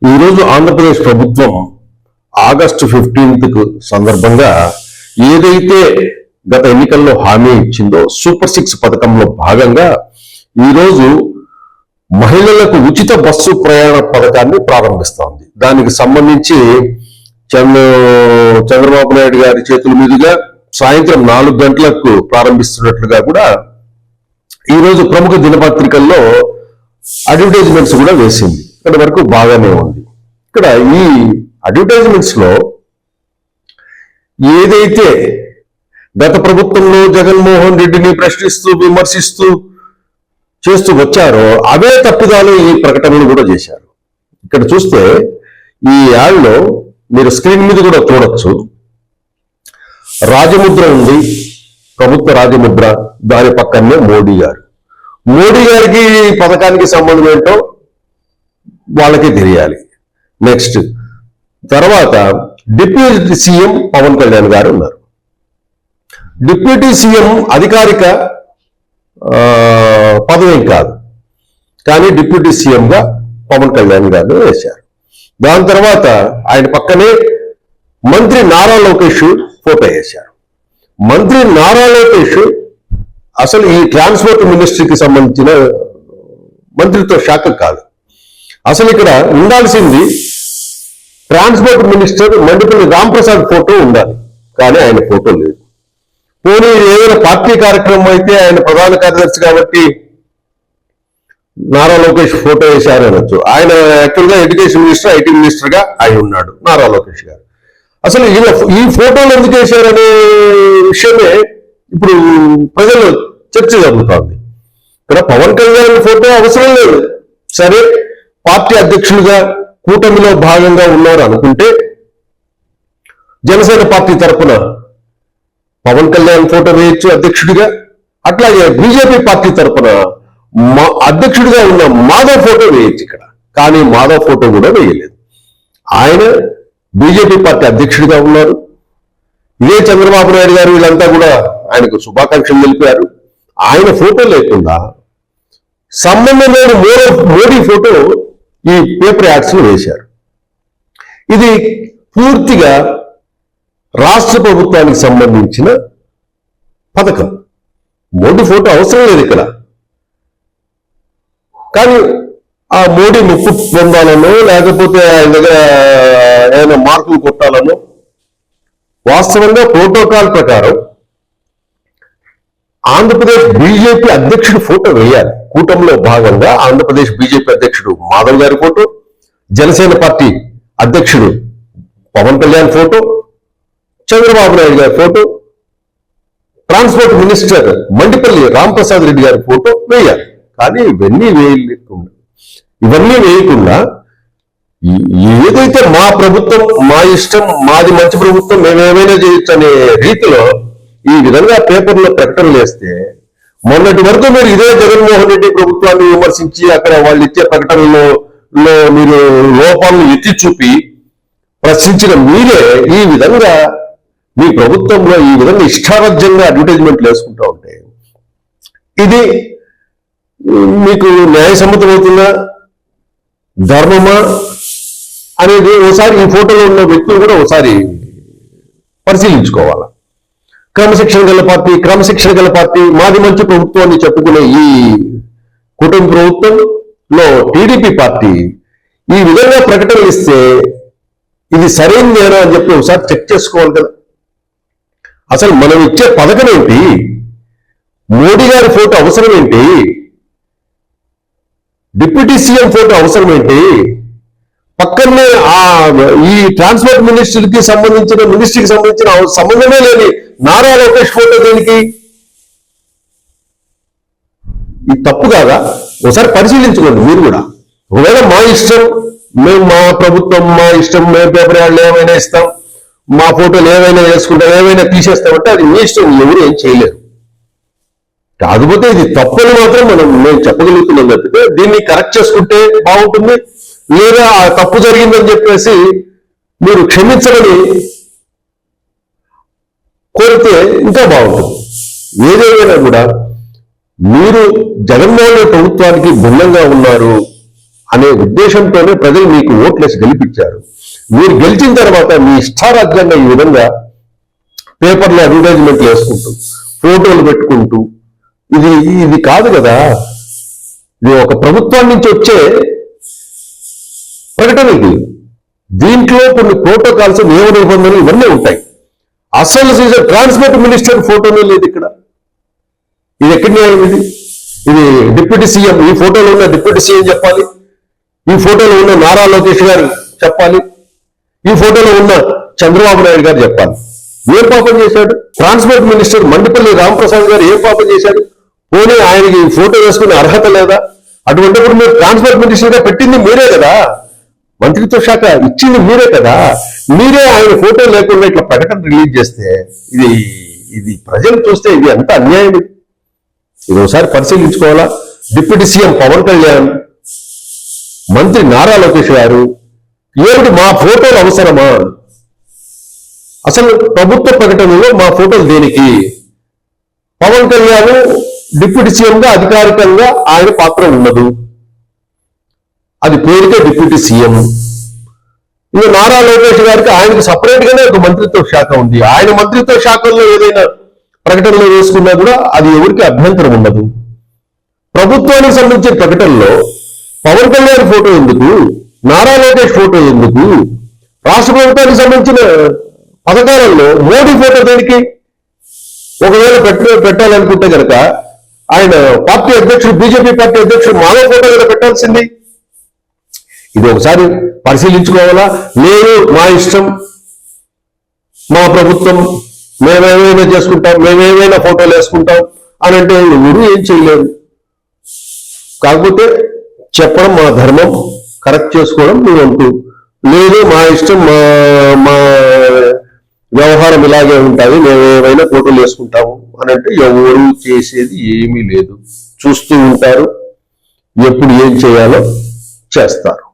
ఈరోజు ఆంధ్రప్రదేశ్ ప్రభుత్వం ఆగస్టు 15కు సందర్భంగా ఏదైతే గత ఎన్నికల్లో హామీ ఇచ్చిందో సూపర్ 6 పథకంలో భాగంగా ఈరోజు మహిళలకు ఉచిత బస్సు ప్రయాణ పథకాన్ని ప్రారంభిస్తోంది. దానికి సంబంధించి చంద్రబాబు నాయుడు గారి చేతుల మీదుగా సాయంత్రం 4 గంటలకు ప్రారంభిస్తున్నట్లుగా కూడా ఈరోజు ప్రముఖ దినపత్రికల్లో అడ్వర్టైజ్మెంట్స్ కూడా వేసింది. ఇక్కడ వరకు బాగానే ఉంది. ఇక్కడ ఈ అడ్వర్టైజ్మెంట్స్ లో ఏదైతే గత ప్రభుత్వంలో జగన్మోహన్ రెడ్డిని ప్రశ్నిస్తూ విమర్శిస్తూ చేస్తూ వచ్చారో అవే తప్పిదాలు ఈ ప్రకటనలు కూడా చేశారు. ఇక్కడ చూస్తే ఈ యాడ్లో మీరు స్క్రీన్ మీద కూడా చూడొచ్చు. రాజముద్ర ఉంది, ప్రభుత్వ రాజముద్ర, దాని పక్కనే మోడీ గారికి పథకానికి సంబంధం ఏంటో వాళ్ళకి తెలియాలి. నెక్స్ట్ తర్వాత డిప్యూటీ సీఎం పవన్ కళ్యాణ్ గారు ఉన్నారు. డిప్యూటీ సీఎం అధికారిక పదవి కాదు, కానీ డిప్యూటీ సీఎంగా పవన్ కళ్యాణ్ గారు వేశారు. దాని తర్వాత ఆయన పక్కనే మంత్రి నారా లోకేష్ ఫోటో వేశారు. మంత్రి నారా లోకేష్ అసలు ఈ ట్రాన్స్పోర్ట్ మినిస్ట్రీకి సంబంధించిన మంత్రిత్వ శాఖ కాదు. అసలు ఇక్కడ ఉండాల్సింది transport minister Mandipalli Ramprasad photo ఉండాలి, కానీ ఆయన ఫోటో లేదు. పోనీ ఏదైనా పార్టీ కార్యక్రమం అయితే ఆయన ప్రధాన కార్యదర్శి కాబట్టి నారా లోకేష్ ఫోటో వేశారు అనొచ్చు. ఆయన యాక్చువల్గా ఎడ్యుకేషన్ మినిస్టర్, ఐటీ మినిస్టర్ గా ఆయన ఉన్నాడు నారా లోకేష్ గారు. అసలు ఈ ఫోటోలు ఎందుకు వేశారనే విషయమే ఇప్పుడు ప్రజలు చర్చ జరుగుతోంది. ఇక్కడ పవన్ కళ్యాణ్ ఫోటో అవసరం లేదు, సరే పార్టీ అధ్యక్షులుగా కూటమిలో భాగంగా ఉన్నారు అనుకుంటే జనసేన పార్టీ తరఫున పవన్ కళ్యాణ్ ఫోటో వేయొచ్చు అధ్యక్షుడిగా. అట్లాగే బీజేపీ పార్టీ తరఫున అధ్యక్షుడిగా ఉన్న మాధవ్ ఫోటో వేయొచ్చు ఇక్కడ, కానీ మాధవ్ ఫోటో కూడా వేయలేదు. ఆయన బీజేపీ పార్టీ అధ్యక్షుడిగా ఉన్నారు. ఇదే చంద్రబాబు నాయుడు గారు వీళ్ళంతా కూడా ఆయనకు శుభాకాంక్షలు తెలిపారు. ఆయన ఫోటో లేకుండా సంబంధం లేని మోడీ ఫోటో ఈ పేపర్ యాడ్స్ లో వేశారు. ఇది పూర్తిగా రాష్ట్ర ప్రభుత్వానికి సంబంధించిన పథకం. మోడీ ఫోటో అవసరం లేదు ఇక్కడ, కానీ ఆ మోడీ ముప్పు పొందాలనో లేకపోతే ఆయన దగ్గర ఏమైనా మార్కులు కొట్టాలనో, వాస్తవంగా ప్రోటోకాల్ ప్రకారం ఆంధ్రప్రదేశ్ బీజేపీ అధ్యక్షుడు ఫోటో వేయాలి. కూటమిలో భాగంగా ఆంధ్రప్రదేశ్ బీజేపీ అధ్యక్షుడు మాధవ్ గారి ఫోటో, జనసేన పార్టీ అధ్యక్షుడు పవన్ కళ్యాణ్ ఫోటో, చంద్రబాబు నాయుడు గారి photo, transport minister Mandipalli Ramprasad Reddy గారి ఫోటో వేయాలి. కానీ ఇవన్నీ వేయకుండా ఏదైతే మా ప్రభుత్వం, మా ఇష్టం, మాది మంచి ప్రభుత్వం, మేమేమైనా చేయొచ్చు అనే రీతిలో ఈ విధంగా పేపర్లో ప్రకటనలు వేస్తే, మొన్నటి వరకు మీరు ఇదే జగన్మోహన్ రెడ్డి ప్రభుత్వాన్ని విమర్శించి అక్కడ వాళ్ళు ఇచ్చే ప్రకటనలో మీరు లోపాలను ఎత్తి చూపి ప్రశ్నించిన మీరే ఈ విధంగా మీ ప్రభుత్వంలో ఈ విధంగా ఇష్టారాజ్యంగా అడ్వర్టైజ్మెంట్లు వేసుకుంటూ ఉంటే ఇది మీకు న్యాయసమ్మతమవుతుందా, ధర్మమా అనేది ఒకసారి ఈ ఫోటోలో ఉన్న వ్యక్తులు కూడా ఒకసారి పరిశీలించుకోవాలి. క్రమశిక్షణ గల పార్టీ, మాది మంచి ప్రభుత్వాన్ని చెప్పుకునే ఈ కుటుంబ ప్రభుత్వంలో టీడీపీ పార్టీ ఈ విధంగా ప్రకటనలు ఇస్తే ఇది సరైనదేనా అని చెప్పి ఒకసారి చెక్ చేసుకోవాలి కదా. అసలు మనం ఇచ్చే పథకం ఏంటి, మోడీ గారి ఫోటో అవసరం ఏంటి, డిప్యూటీ సీఎం ఫోటో అవసరం ఏంటి, పక్కనే ఈ ట్రాన్స్పోర్ట్ మినిస్ట్రీకి సంబంధించిన సంబంధమే లేని నారా లోకేష్ ఫోటో దేనికి? ఇది తప్పు కాదా? ఒకసారి పరిశీలించుకోండి మీరు కూడా. ఒకవేళ మా ఇష్టం, మేము మా ప్రభుత్వం, మా ఇష్టం, మేము పేపర్ యాడ్లు ఏమైనా ఇస్తాం, మా ఫోటోలు ఏమైనా వేసుకుంటాం, ఏమైనా తీసేస్తామంటే అది మీ ఇష్టం, ఎవరు ఏం చేయలేరు. కాకపోతే ఇది తప్పని మాత్రం మేము చెప్పగలుగుతున్నాం తప్పితే దీన్ని కరెక్ట్ చేసుకుంటే బాగుంటుంది, లేదా ఆ తప్పు జరిగిందని చెప్పేసి మీరు క్షమించమని కోరితే ఇంకా బాగుంటుంది. ఏదేమైనా కూడా మీరు జగన్మోహన్ రెడ్డి ప్రభుత్వానికి భిన్నంగా ఉన్నారు అనే ఉద్దేశంతోనే ప్రజలు మీకు ఓట్లేసి గెలిపించారు. మీరు గెలిచిన తర్వాత మీ ఇష్టారాజ్యంగా ఈ విధంగా పేపర్లో అడ్వర్టైజ్మెంట్లు వేసుకుంటూ ఫోటోలు పెట్టుకుంటూ ఇది కాదు కదా. ఇది ఒక ప్రభుత్వం నుంచి వచ్చే ప్రకటన. దీంట్లో కొన్ని ప్రోటోకాల్స్, నియమ నిబంధనలు ఇవన్నీ ఉంటాయి. అసలు ట్రాన్స్పోర్ట్ మినిస్టర్ ఫోటోనే లేదు ఇక్కడ. ఇది ఎక్కడి న్యాయం? ఇది డిప్యూటీ సీఎం, ఈ ఫోటోలో ఉన్న డిప్యూటీ సీఎం చెప్పాలి, ఈ ఫోటోలో ఉన్న నారా లోకేష్ గారు చెప్పాలి, ఈ ఫోటోలో ఉన్న చంద్రబాబు నాయుడు గారు చెప్పాలి. ఏం పాపం చేశాడు? ట్రాన్స్పోర్ట్ మినిస్టర్ మండిపల్లి రామప్రసాద్ గారు ఏం పాపం చేశాడు? పోనీ ఆయనకి ఫోటో వేసుకునే అర్హత లేదా? అటువంటిప్పుడు మీరు ట్రాన్స్పోర్ట్ మినిస్టర్ గా పెట్టింది మీరే కదా, మంత్రిత్వ శాఖ ఇచ్చింది మీరే కదా. మీరే ఆయన ఫోటో లేకుండా ఇట్లా ప్రకటన రిలీజ్ చేస్తే ఇది ప్రజలు చూస్తే ఇది ఎంత అన్యాయం. ఇది ఒకసారి పరిశీలించుకోవాలా. డిప్యూటీ సీఎం పవన్ కళ్యాణ్, మంత్రి నారా లోకేష్ గారు ఏమిటి మా ఫోటోలు అవసరమా? అసలు ప్రభుత్వ ప్రకటనలో మా ఫోటోలు దేనికి? పవన్ కళ్యాణ్ డిప్యూటీ సీఎం గా అధికారికంగా ఆయన పాత్ర ఉండదు, అది పేరుకే డిప్యూటీ సీఎం. ఇంకా నారా లోకేష్ గారికి ఆయనకు సపరేట్ గానే ఒక మంత్రిత్వ శాఖ ఉంది. ఆయన మంత్రిత్వ శాఖల్లో ఏదైనా ప్రకటనలో వేసుకున్నా కూడా అది ఎవరికి అభ్యంతరం ఉండదు. ప్రభుత్వానికి సంబంధించిన ప్రకటనలో పవన్ కళ్యాణ్ ఫోటో ఎందుకు, నారా లోకేష్ ఫోటో ఎందుకు? రాష్ట్ర ప్రభుత్వానికి సంబంధించిన పథకాలలో మోడీ ఫోటో దేనికి? ఒకవేళ పెట్టాలనుకుంటే కనుక ఆయన పార్టీ అధ్యక్షుడు, బీజేపీ పార్టీ అధ్యక్షుడు మాధవ్ ఫోటో కదా పెట్టాల్సింది. ఇది ఒకసారి పరిశీలించుకోవాలా. లేదు మా ఇష్టం, మా ప్రభుత్వం, మేమేమైనా చేసుకుంటాం, మేమేమైనా ఫోటోలు వేసుకుంటాం అని అంటే ఎవరు ఏం చేయలేరు. కాకపోతే చెప్పడం మా ధర్మం, కరెక్ట్ చేసుకోవడం మీ వంతు. లేదు మా ఇష్టం, మా వ్యవహారం ఇలాగే ఉంటుంది, మేము ఏమైనా ఫోటోలు వేసుకుంటాము అని అంటే ఎవరు చేసేది ఏమీ లేదు. చూస్తూ ఉంటారు, ఎప్పుడు ఏం చేయాలో చేస్తారు.